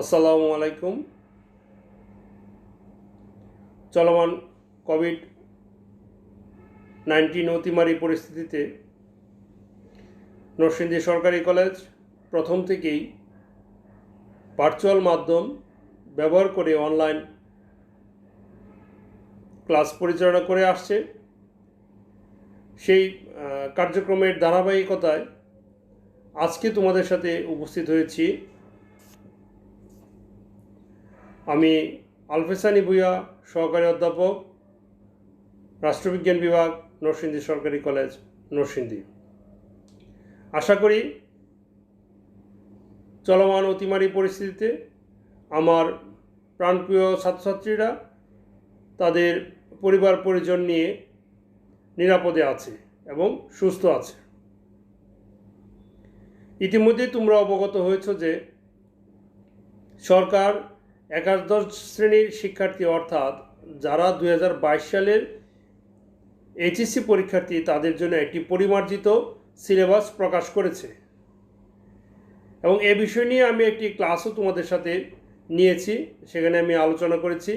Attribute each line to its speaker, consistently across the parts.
Speaker 1: আসসালামু আলাইকুম। চলমান কোভিড-19 অতিমারী পরিস্থিতিতে নরসিংদী সরকারি কলেজ প্রথম থেকেই ভার্চুয়াল মাধ্যম ব্যবহার করে অনলাইন ক্লাস পরিচালনা করে আসছে। সেই কার্যক্রমের ধারাবাহিকতায় আজকে তোমাদের সাথে উপস্থিত হয়েছি আমি আলফেজ হানি ভূঁইয়া, সহকারী অধ্যাপক, রাষ্ট্রবিজ্ঞান বিভাগ, নরসিংদী সরকারি কলেজ, নরসিংদী। আশা করি চলমান অতিমারী পরিস্থিতিতে আমার প্রাণপ্রিয় ছাত্রছাত্রীরা তাদের পরিবার পরিজন নিয়ে নিরাপদে আছে এবং সুস্থ আছে। ইতিমধ্যে তোমরা অবগত হয়েছ যে সরকার একাদশ শ্রেণীর শিক্ষার্থী অর্থাৎ যারা 2022 সালের এইচএসসি পরীক্ষার্থী তাদের জন্য একটি পরিমার্জিত সিলেবাস প্রকাশ করেছে এবং এ বিষয় নিয়ে আমি একটি ক্লাসও তোমাদের সাথে নিয়েছি, সেখানে আমি আলোচনা করেছি।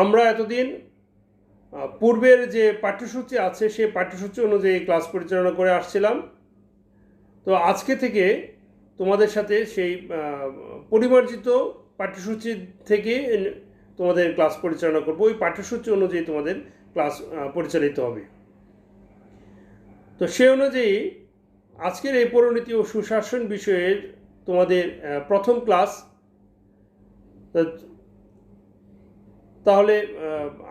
Speaker 1: আমরা এতদিন পূর্বের যে পাঠ্যসূচি আছে সেই পাঠ্যসূচি অনুযায়ী ক্লাস পরিচালনা করে আসছিলাম। তো আজকে থেকে তোমাদের সাথে সেই পরিমার্জিত পাঠ্যসূচি থেকে তোমাদের ক্লাস পরিচালনা করব। ওই পাঠ্যসূচি অনুযায়ী তোমাদের ক্লাস পরিচালিত হবে। তো সে অনুযায়ী আজকের এই পরিণতি ও সুশাসন বিষয়ের তোমাদের প্রথম ক্লাস। তাহলে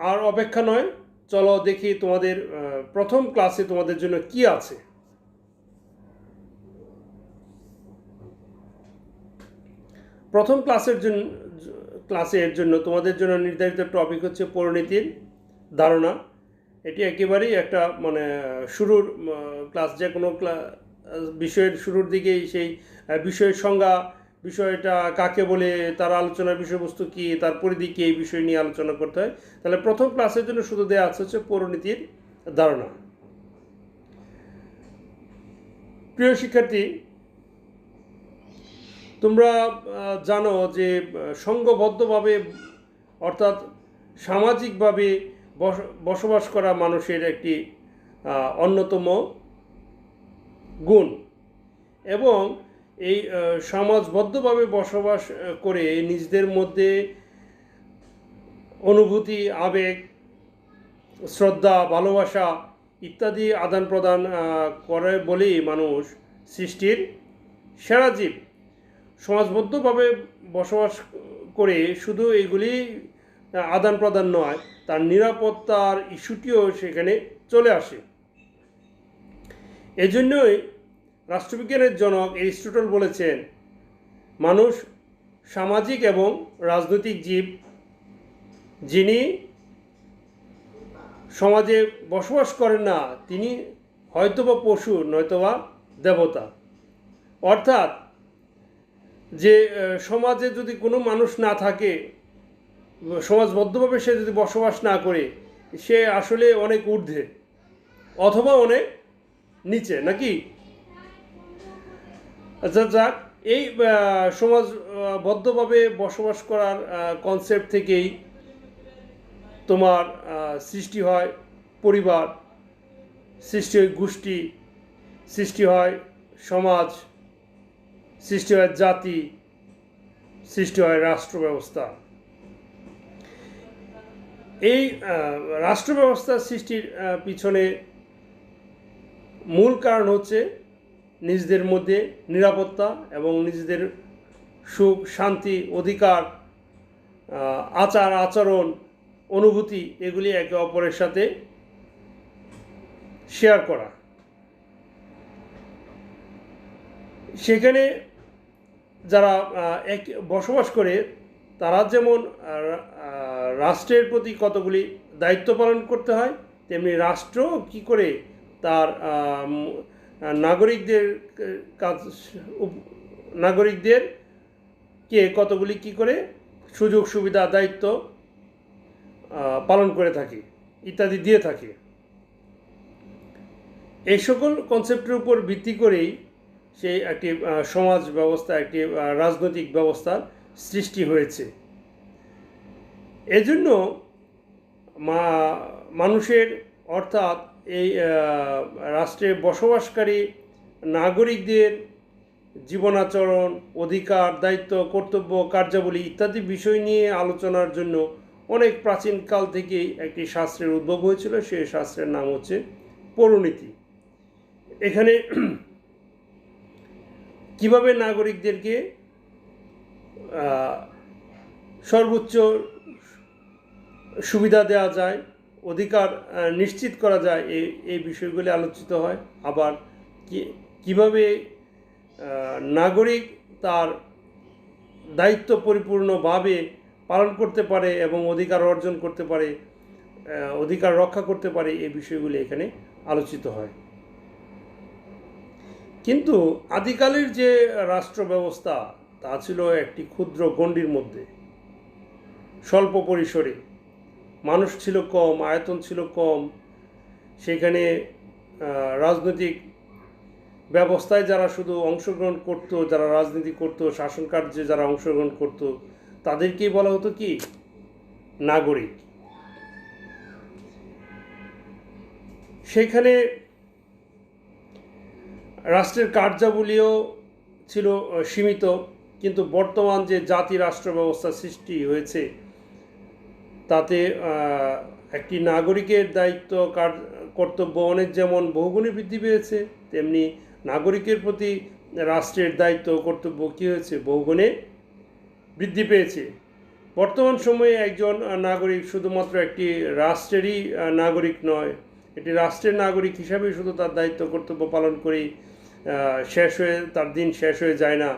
Speaker 1: আর অপেক্ষা নয়, চলো দেখি তোমাদের প্রথম ক্লাসে তোমাদের জন্য কি আছে। প্রথম ক্লাসের জন্য তোমাদের জন্য নির্ধারিত টপিক হচ্ছে পরিণতির ধারণা। এটি একেবারেই একটা শুরুর ক্লাস, যে কোনো বিষয়ের শুরুর দিকেই সেই বিষয়ের সংজ্ঞা, বিষয়টা কাকে বলে, তার আলোচনার বিষয়বস্তু কী, তার পরিধি কী, এই বিষয় নিয়ে আলোচনা করতে হয়। তাহলে প্রথম ক্লাসের জন্য শুধু দেওয়া আছে হচ্ছে পরিণতির ধারণা। প্রিয় শিক্ষার্থী, তোমরা জানো যে সংঘবদ্ধভাবে অর্থাৎ সামাজিকভাবে বসবাস করা মানুষের একটি অন্যতম গুণ, এবং এই সমাজবদ্ধভাবে বসবাস করে নিজেদের মধ্যে অনুভূতি, আবেগ, শ্রদ্ধা, ভালোবাসা ইত্যাদি আদান প্রদান করে বলেই মানুষ সৃষ্টির সেরা জীব। সমাজবদ্ধভাবে বসবাস করে শুধু এগুলি আদান প্রদান নয়, তার নিরাপত্তার ইস্যুটিও সেখানে চলে আসে। এজন্যই রাষ্ট্রবিজ্ঞানের জনক এরিস্টটল বলেছেন, মানুষ সামাজিক এবং রাজনৈতিক জীব, যিনি সমাজে বসবাস করেন না তিনি হয়তোবা পশু নয়তোবা দেবতা। অর্থাৎ যে সমাজে যদি কোনো মানুষ না থাকে, সমাজবদ্ধভাবে সে যদি বসবাস না করে, সে আসলে অনেক ঊর্ধ্বে অথবা অনেক নিচে, নাকি? আচ্ছা, যাক, এই সমাজবদ্ধভাবে বসবাস করার কনসেপ্ট থেকেই তোমার সৃষ্টি হয় পরিবার, সৃষ্টি হয় গোষ্ঠী, সৃষ্টি হয় সমাজ, সৃষ্টি হয় জাতি, সৃষ্টি হয় রাষ্ট্র ব্যবস্থা। এই রাষ্ট্র ব্যবস্থা সৃষ্টির পিছনে মূল কারণ হচ্ছে নিজেদের মধ্যে নিরাপত্তা এবং নিজেদের সুখ, শান্তি, অধিকার, আচার আচরণ, অনুভূতি এগুলি একে অপরের সাথে শেয়ার করা। সেখানে যারা বসবাস করে তারা যেমন রাষ্ট্রের প্রতি কতগুলি দায়িত্ব পালন করতে হয়, তেমনি রাষ্ট্র কি করে তার নাগরিকদেরকে কতগুলি কি করে সুযোগ সুবিধা, দায়িত্ব পালন করে থাকে ইত্যাদি দিয়ে থাকে। এই সকল কনসেপ্টের উপর ভিত্তি করেই সেই একটি সমাজ ব্যবস্থা, একটি রাজনৈতিক ব্যবস্থার সৃষ্টি হয়েছে। এজন্য মানুষের অর্থাৎ এই রাষ্ট্রে বসবাসকারী নাগরিকদের জীবনাচরণ, অধিকার, দায়িত্ব, কর্তব্য, কার্যাবলী ইত্যাদি বিষয় নিয়ে আলোচনার জন্য অনেক প্রাচীনকাল থেকেই একটি শাস্ত্রের উদ্ভব হয়েছিল। সেই শাস্ত্রের নাম হচ্ছে পৌরনীতি। এখানে কিভাবে নাগরিকদেরকে সর্বোচ্চ সুবিধা দেওয়া যায়, অধিকার নিশ্চিত করা যায়, এই বিষয়গুলি আলোচিত হয়। আবার কিভাবে নাগরিক তার দায়িত্ব পরিপূর্ণভাবে পালন করতে পারে এবং অধিকার অর্জন করতে পারে, অধিকার রক্ষা করতে পারে, এই বিষয়গুলি এখানে আলোচিত হয়। কিন্তু আদিকালের যে রাষ্ট্র ব্যবস্থা তা ছিল একটি ক্ষুদ্র গণ্ডির মধ্যে, স্বল্প পরিসরে। মানুষ ছিল কম, আয়তন ছিল কম। সেখানে রাজনৈতিক ব্যবস্থায় যারা শুধু অংশগ্রহণ করত, যারা রাজনীতি করত, শাসন কার্যে যারা অংশগ্রহণ করত, তাদেরকেই বলা হতো কি? নাগরিক। সেখানে রাষ্ট্রের কার্যাবলীও ছিল সীমিত। কিন্তু বর্তমান যে জাতি রাষ্ট্র ব্যবস্থা সৃষ্টি হয়েছে তাতে একটি নাগরিকের দায়িত্ব কর্তব্য অনেক যেমন বহুগুণে বৃদ্ধি পেয়েছে, তেমনি নাগরিকের প্রতি রাষ্ট্রের দায়িত্ব কর্তব্য কী হয়েছে? বহুগুণে বৃদ্ধি পেয়েছে। বর্তমান সময়ে একজন নাগরিক শুধুমাত্র একটি রাষ্ট্রেরই নাগরিক নয়, একটি রাষ্ট্রের নাগরিক হিসাবেই শুধু তার দায়িত্ব কর্তব্য পালন করেই তার দিন শেষ হয়ে যায় না।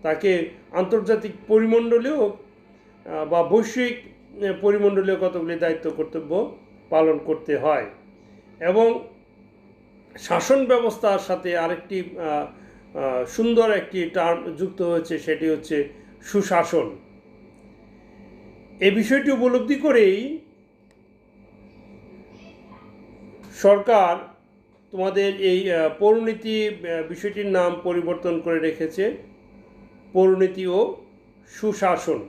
Speaker 1: তাকে আন্তর্জাতিক পরিমণ্ডলেও বা বৈশ্বিক পরিমণ্ডলীয় কতগুলি দায়িত্ব কর্তব্য পালন করতে হয়। এবং শাসন ব্যবস্থার সাথে আরেকটি সুন্দর একটি টার্ম যুক্ত হয়েছে, সেটি হচ্ছে সুশাসন। এই বিষয়টি উপলব্ধি করেই সরকার তোমাদের এই পৌরনীতি বিষয়টির নাম পরিবর্তন করে রেখেছে পৌরনীতি ও সুশাসন।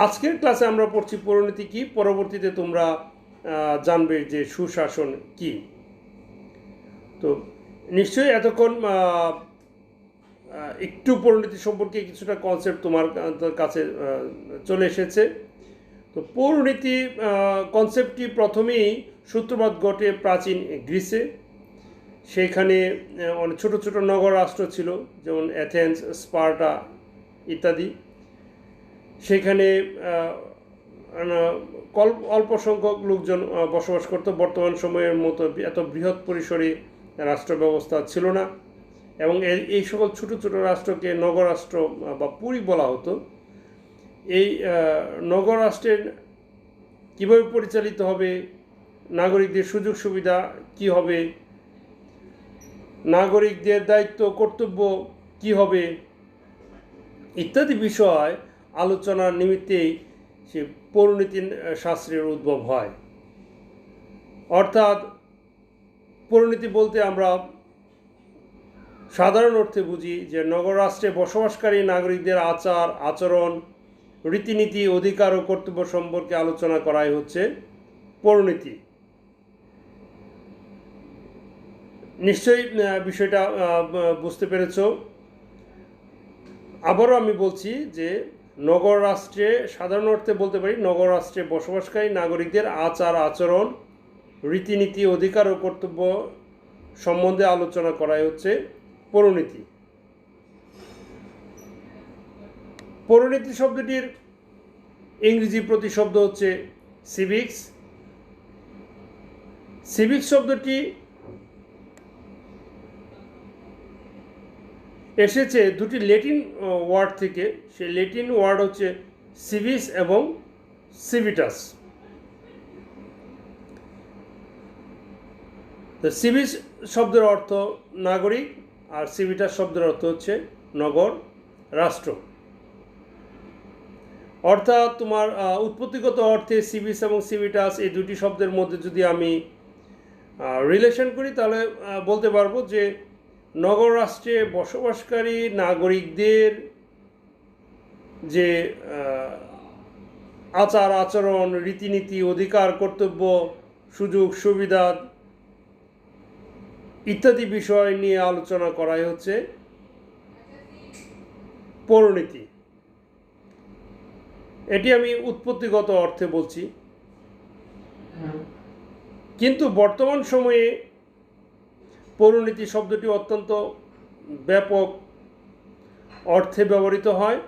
Speaker 1: আজকের ক্লাসে আমরা পড়ছি পৌরনীতি কি, পরবর্তীতে তোমরা জানবে যে সুশাসন কি। তো নিশ্চয়ই এতক্ষণ একটু পৌরনীতি সম্পর্কে কিছুটা কনসেপ্ট তোমার কাছে চলে এসেছে। তো পৌরনীতি কনসেপ্টটি প্রথমেই সূত্রপাত ঘটে প্রাচীন গ্রিসে। সেইখানে অনেক ছোট ছোট নগর রাষ্ট্র ছিল, যেমন অ্যাথেন্স, স্পার্টা ইত্যাদি। সেখানে অল্প সংখ্যক লোকজন বসবাস করত। বর্তমান সময়ের মতো এত বৃহৎ পরিসরে রাষ্ট্র ব্যবস্থা ছিল না, এবং এই সকল ছোট ছোট রাষ্ট্রকে নগর রাষ্ট্র বা পুরী বলা হতো। এই নগর রাষ্ট্রের কীভাবে পরিচালিত হবে, নাগরিকদের সুযোগ সুবিধা কি হবে, নাগরিকদের দায়িত্ব কর্তব্য কি হবে ইত্যাদি বিষয় আলোচনার নিমিত্তেই সে পৌরনীতি শাস্ত্রের উদ্ভব হয়। অর্থাৎ পৌরনীতি বলতে আমরা সাধারণ অর্থে বুঝি যে নগর রাষ্ট্রে বসবাসকারী নাগরিকদের আচার আচরণ, রীতিনীতি, অধিকার ও কর্তব্য সম্পর্কে আলোচনা করাই হচ্ছে পৌরনীতি। নিশ্চয়ই বিষয়টা বুঝতে পেরেছ। আবারও আমি বলছি যে নগর রাষ্ট্রে সাধারণ অর্থে বলতে পারি নগর রাষ্ট্রে বসবাসকারী নাগরিকদের আচার আচরণ, রীতিনীতি, অধিকার ও কর্তব্য সম্বন্ধে আলোচনা করাই হচ্ছে পৌরনীতি। পৌরনীতি শব্দটির ইংরেজি প্রতিশব্দ হচ্ছে সিভিক্স। সিভিক্স শব্দটি এসেছে দুটি ল্যাটিন ওয়ার্ড থেকে। সেই ল্যাটিন ওয়ার্ড হচ্ছে সিভিস এবং সিভিটাস। তো সিভিস শব্দের অর্থ নাগরিক, আর সিভিটাস শব্দের অর্থ হচ্ছে নগর রাষ্ট্র। অর্থাৎ তোমার উৎপত্তিগত অর্থে সিভিস এবং সিভিটাস এই দুটি শব্দের মধ্যে যদি আমি রিলেশন করি তাহলে বলতে পারবো যে নগর রাষ্ট্রে বসবাসকারী নাগরিকদের যে আচার আচরণ, রীতিনীতি, অধিকার, কর্তব্য, সুযোগ সুবিধা ইত্যাদি বিষয় নিয়ে আলোচনা করাই হচ্ছে পৌরনীতি। এটি আমি উৎপত্তিগত অর্থে বলছি, কিন্তু বর্তমান সময়ে পৌরনীতি শব্দটি অত্যন্ত ব্যাপক অর্থে ব্যবহৃত হয়।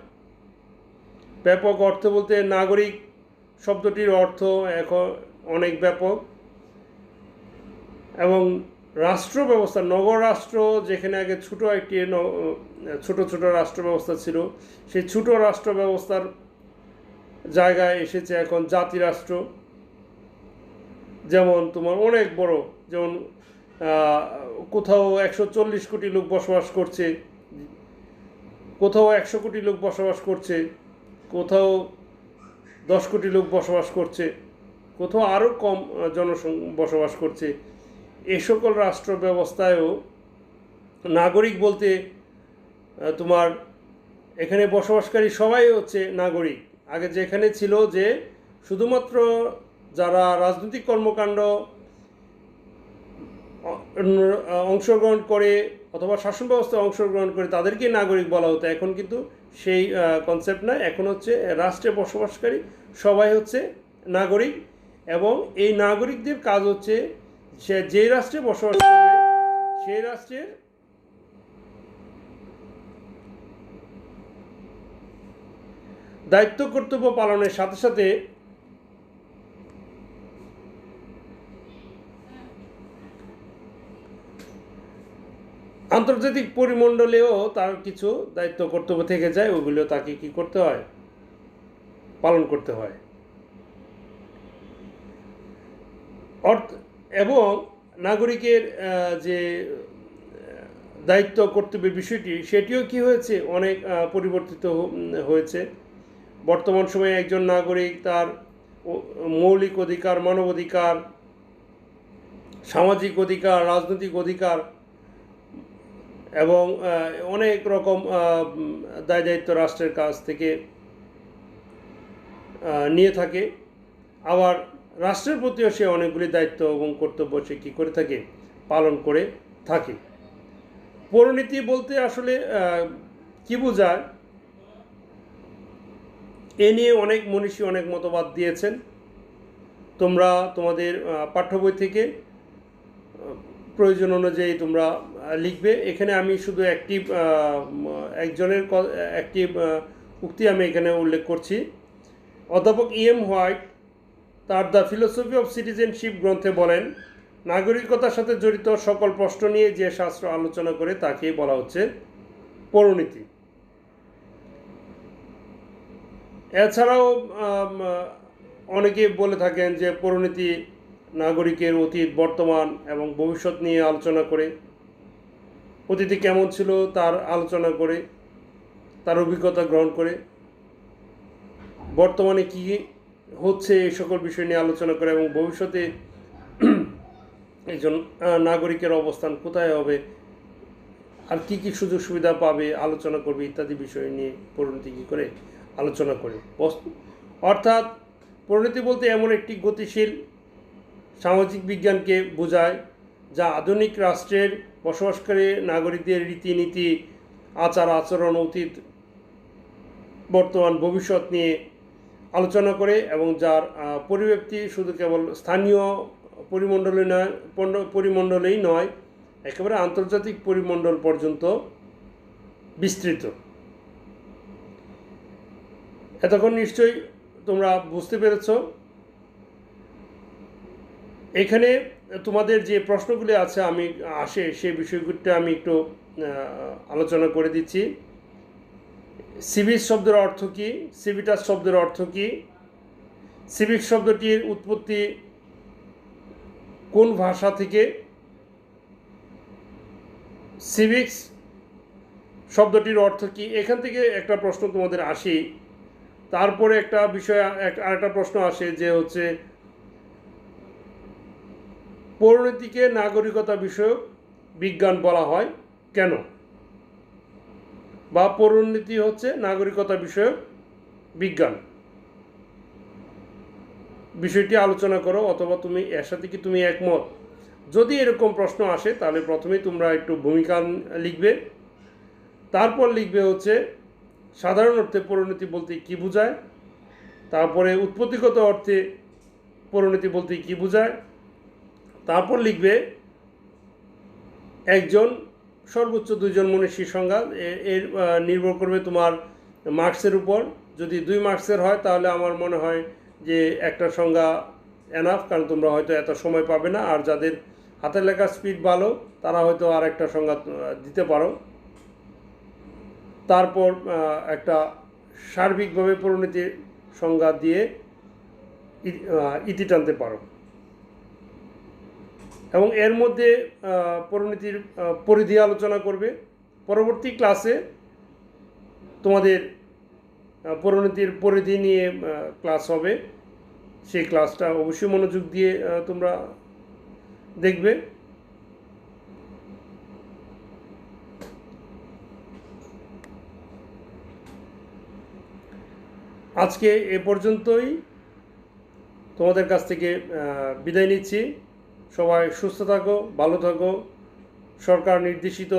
Speaker 1: ব্যাপক অর্থ বলতে নাগরিক শব্দটির অর্থ এখন অনেক ব্যাপক, এবং রাষ্ট্র ব্যবস্থা, নগর রাষ্ট্র যেখানে আগে ছোট ছোট রাষ্ট্র ব্যবস্থা ছিল, সেই ছোট রাষ্ট্র ব্যবস্থার জায়গায় এসেছে এখন জাতি রাষ্ট্র। যেমন তোমার অনেক বড়, যেমন কোথাও 140 কোটি লোক বসবাস করছে, কোথাও 100 কোটি লোক বসবাস করছে, কোথাও 10 কোটি লোক বসবাস করছে, কোথাও আরও কম বসবাস করছে। এ সকল রাষ্ট্র ব্যবস্থায়ও নাগরিক বলতে তোমার এখানে বসবাসকারী সবাই হচ্ছে নাগরিক। আগে যেখানে ছিল যে শুধুমাত্র যারা রাজনৈতিক কর্মকাণ্ড অংশগ্রহণ করে অথবা শাসন ব্যবস্থায় অংশগ্রহণ করে তাদেরকে নাগরিক বলা হতো, এখন কিন্তু সেই কনসেপ্ট নয়। এখন হচ্ছে রাষ্ট্রে বসবাসকারী সবাই হচ্ছে নাগরিক, এবং এই নাগরিকদের কাজ হচ্ছে সে যে রাষ্ট্রে বসবাস করবে সেই রাষ্ট্রের দায়িত্ব কর্তব্য পালনের সাথে সাথে আন্তর্জাতিক পরিমণ্ডলেও তার কিছু দায়িত্ব কর্তব্য থেকে যায়, ওগুলো তাকে কি করতে হয়, পালন করতে হয়। এবং নাগরিকের যে দায়িত্ব কর্তব্যের বিষয়টি, সেটিও কি হয়েছে, অনেক পরিবর্তিত হয়েছে। বর্তমান সময়ে একজন নাগরিক তার মৌলিক অধিকার, মানবাধিকার, সামাজিক অধিকার, রাজনৈতিক অধিকার এবং অনেক রকম দায় দায়িত্ব রাষ্ট্রের কাছ থেকে নিয়ে থাকে। আবার রাষ্ট্রের প্রতিও সে অনেকগুলি দায়িত্ব এবং কর্তব্য সে কী করে থাকে, পালন করে থাকে। পৌরনীতি বলতে আসলে কি বোঝায়, এ নিয়ে অনেক মনীষী অনেক মতবাদ দিয়েছেন। তোমরা তোমাদের পাঠ্য বই থেকে প্রয়োজন অনুযায়ী তোমরা লিখবে। এখানে আমি শুধু একজনের একটি উক্তি আমি এখানে উল্লেখ করছি। অধ্যাপক E.M. হোয়াইট তার দ্য ফিলোসফি অফ সিটিজেনশিপ গ্রন্থে বলেন, নাগরিকতার সাথে জড়িত সকল প্রশ্ন নিয়ে যে শাস্ত্র আলোচনা করে তাকে বলা হচ্ছে পৌরনীতি। এছাড়াও অনেকে বলে থাকেন যে পৌরনীতি নাগরিকের অতীত, বর্তমান এবং ভবিষ্যৎ নিয়ে আলোচনা করে, অতীতে কেমন ছিল তার আলোচনা করে, তার অভিজ্ঞতা গ্রহণ করে, বর্তমানে কি হচ্ছে এই সকল বিষয় নিয়ে আলোচনা করে, এবং ভবিষ্যতে একজন নাগরিকের অবস্থান কোথায় হবে, আর কি কি সুযোগ সুবিধা পাবে আলোচনা করবে ইত্যাদি বিষয় নিয়ে পরিণতি কী করে আলোচনা করে। অর্থাৎ পরিণতি বলতে এমন একটি গতিশীল সামাজিক বিজ্ঞানকে বোঝায় যা আধুনিক রাষ্ট্রের বসবাসকারী নাগরিকদের রীতিনীতি, আচার আচরণ, অতীত, বর্তমান, ভবিষ্যৎ নিয়ে আলোচনা করে, এবং যার পরিব্যাপ্তি শুধু কেবল স্থানীয় পরিমণ্ডলেই নয়, একেবারে আন্তর্জাতিক পরিমণ্ডল পর্যন্ত বিস্তৃত। এতক্ষণ নিশ্চয়ই তোমরা বুঝতে পেরেছ। এখানে তোমাদের যে প্রশ্নগুলি আসে সেই বিষয়গুলিটা আমি একটু আলোচনা করে দিচ্ছি। সিভিক শব্দের অর্থ কী, সিভিটাস শব্দের অর্থ কী, সিভিক শব্দটির উৎপত্তি কোন ভাষা থেকে, সিভিক্স শব্দটির অর্থ কী, এখান থেকে একটা প্রশ্ন তোমাদের আসে। তারপরে একটা বিষয়, আরেকটা প্রশ্ন আসে যে হচ্ছে পরিণতিকে নাগরিকতা বিষয়ক বিজ্ঞান বলা হয় কেন, বা পরিণতি হচ্ছে নাগরিকতা বিষয়ক বিজ্ঞান, বিষয়টি আলোচনা করো, অথবা তুমি এর সাথে কি তুমি একমত। যদি এরকম প্রশ্ন আসে তাহলে প্রথমেই তোমরা একটু ভূমিকা লিখবে, তারপর লিখবে হচ্ছে সাধারণ অর্থে পরিণতি বলতে কী বোঝায়, তারপরে উৎপত্তিগত অর্থে পরিণতি বলতে কী বোঝায়, তারপর লিখবে একজন সর্বোচ্চ দুইজন মনীষীর সংজ্ঞা। এর নির্ভর করবে তোমার মার্কসের উপর। যদি 2 মার্কসের হয় তাহলে আমার মনে হয় যে একটা সংজ্ঞা এনাফ, কারণ তোমরা হয়তো এত সময় পাবে না, আর যাদের হাতের লেখার স্পিড ভালো তারা হয়তো আর একটা সংজ্ঞা দিতে পারো। তারপর একটা সার্বিকভাবে পরিণতির সংজ্ঞা দিয়ে ইতি টানতে পারো, এবং এর মধ্যে পরিণতির পরিধি আলোচনা করবে। পরবর্তী ক্লাসে তোমাদের পরিণতির পরিধি নিয়ে ক্লাস হবে, সেই ক্লাসটা অবশ্যই মনোযোগ দিয়ে তোমরা দেখবে। আজকে এ পর্যন্তই, তোমাদের কাছ থেকে বিদায় নিচ্ছি। সবাই সুস্থ থাকো, ভালো থাকো, সরকার নির্দেশিত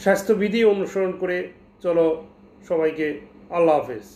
Speaker 1: স্বাস্থ্যবিধি অনুসরণ করে চলো। সবাইকে আল্লাহ হাফেজ।